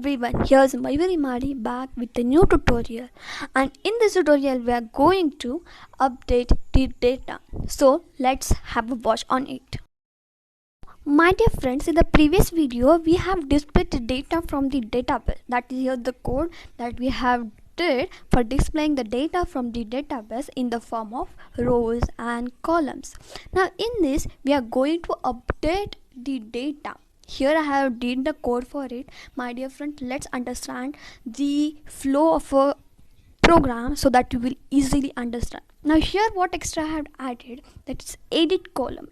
everyone, here's Mayuri Madi back with a new tutorial, and in this tutorial we are going to update the data. So let's have a watch on it. My dear friends, in the previous video we have displayed the data from the database. That is here the code that we have did for displaying the data from the database in the form of rows and columns. Now in this we are going to update the data. Here I have did the code for it. My dear friend, let's understand the flow of a program so that you will easily understand. Now here what extra I have added, that is edit column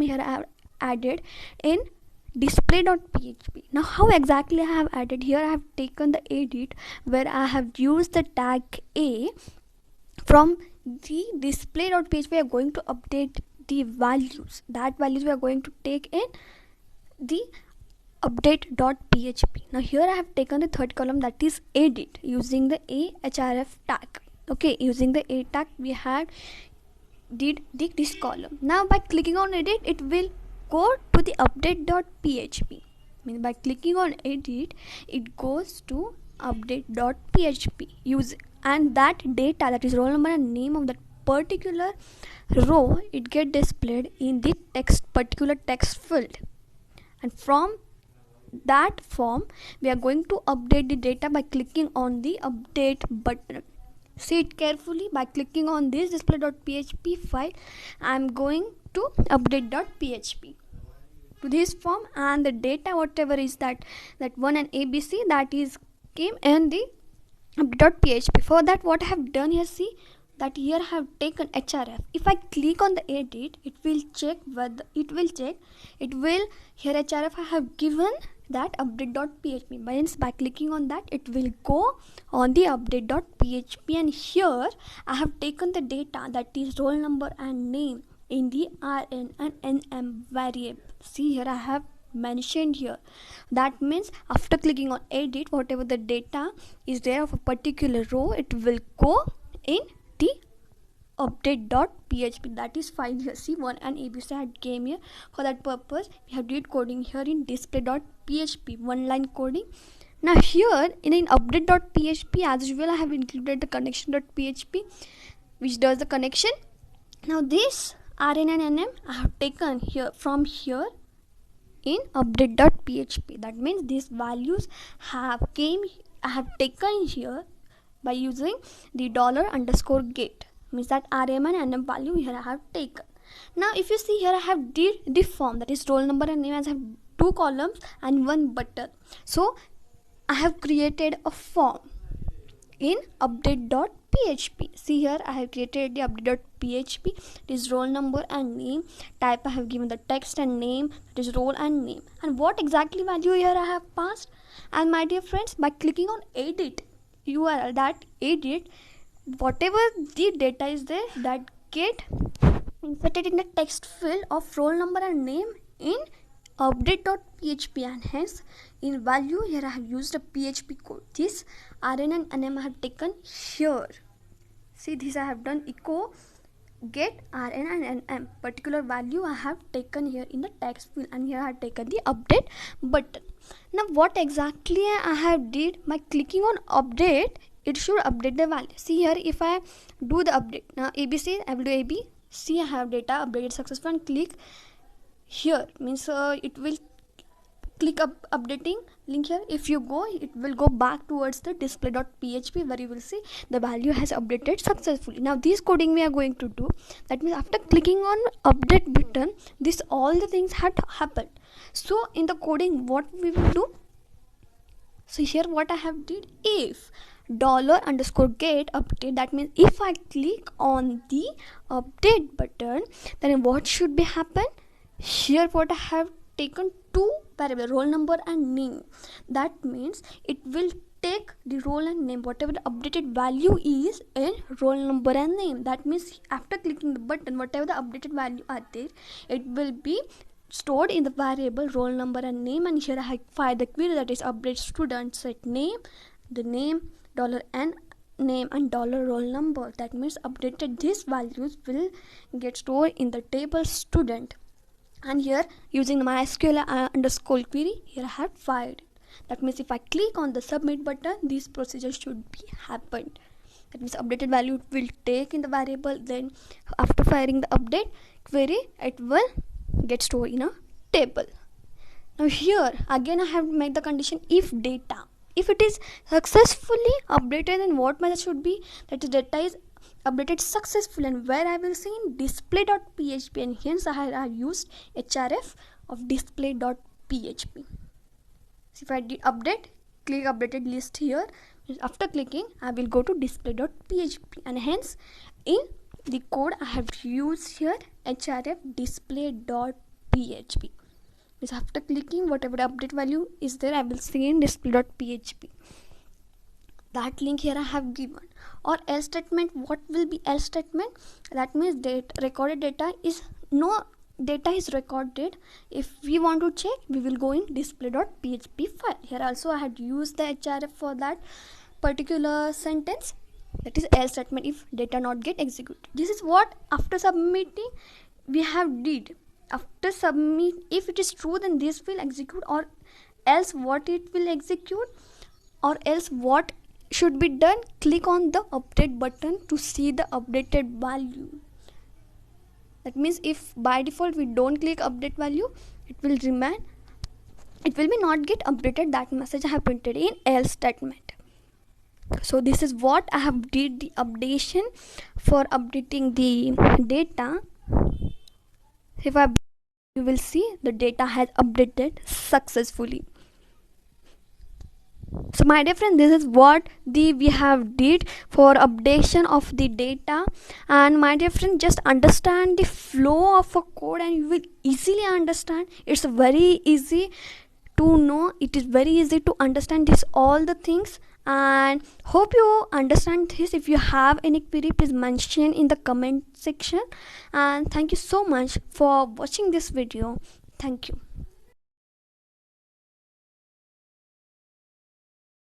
here I have added in display.php. Now how exactly I have added here, I have taken the edit where I have used the tag a from the display.php. We are going to update the values, that values we are going to take in the update.php. Now here I have taken the third column, that is edit, using the ahref tag. Okay, using the a tag we had did this column. Now by clicking on edit, it will go to the update.php. By clicking on edit, it goes to update.php use, and that data, that is roll number and name of that particular row, it get displayed in the particular text field. And from that form we are going to update the data by clicking on the update button. See it carefully. By clicking on this display.php file, I am going to update.php to this form, and the data whatever is that one and abc, that is came in the update.php. For that what I have done here, see that here I have taken href. If I click on the edit, it will check whether here href I have given that update.php. By clicking on that, it will go on the update.php, and here I have taken the data, that is roll number and name, in the rn and nm variable. See here I have mentioned here. That means after clicking on edit, whatever the data is there of a particular row, it will go in the update.php. that is fine here. See, one and abc had came here. For that purpose we have did coding here in display.php, one line coding. Now here in update.php, as usual I have included the connection.php which does the connection. Now this rn and nm I have taken here from here in update.php. that means these values I have taken here by using the $_get, means that rm and nm value here I have taken. Now if you see here, I have did the form, that is roll number and name, as I have two columns and one button. So I have created a form in update.php. See here I have created the update.php. It is roll number and name. Type I have given the text and name, it is roll and name. And what exactly value here I have passed? And my dear friends, by clicking on edit URL, that edit, whatever the data is there, that get inserted in the text field of roll number and name in update.php, and hence in value here I have used a PHP code. This rn and nm I have taken here. See, this I have done echo get rn and nm, particular value I have taken here in the text field, and here I have taken the update button. Now what exactly I have did, by clicking on update, it should update the value. See here, if I do the update, now abc, I will do ab. See, I have data updated successful, and click here, means it will click updating link here. If you go, it will go back towards the display.php where you will see the value has updated successfully. Now this coding we are going to do, that means after clicking on update button, this all the things had happened. So in the coding what we will do, so here what I have did, if $_get update, that means if I click on the update button, then what should be happen? Here what I have taken two variable, roll number and name. That means it will take the roll and name, whatever the updated value is in roll number and name. That means after clicking the button, whatever the updated value are there, it will be stored in the variable roll number and name. And here I have fired the query, that is update student set name, the name $n name and $roll number. That means updated these values will get stored in the table student. And here using the MySQL underscore query, here I have fired it. That means if I click on the submit button, this procedure should be happened. That means updated value will take in the variable, then after firing the update query, it will get stored in a table. Now here again I have made the condition if data, if it is successfully updated, then what method should be, that is data is updated successfully, and where I will see in display.php, and hence I have used href of display.php. So if I did update, click updated list here. After clicking, I will go to display.php, and hence in the code I have used here href display.php. Means after clicking, whatever update value is there, I will see in display.php. That link here I have given. Or else statement, what will be else statement? That means recorded data is no data is recorded. If we want to check, we will go in display.php file. Here also I had used the href for that particular sentence, that is else statement, if data not get executed. This is what after submitting we have did. After submit, if it is true, then this will execute, or else what it will execute, or else what should be done, click on the update button to see the updated value. That means if by default we don't click update value, it will remain, it will be not get updated. That message I have printed in else statement. So this is what I have did the updation for updating the data. If I, you will see the data has updated successfully. So my dear friend, this is what we have did for updation of the data. And my dear friend, just understand the flow of a code and you will easily understand. It's very easy to know, it is very easy to understand this all the things, and hope you understand this. If you have any query, please mention in the comment section, and thank you so much for watching this video. Thank you.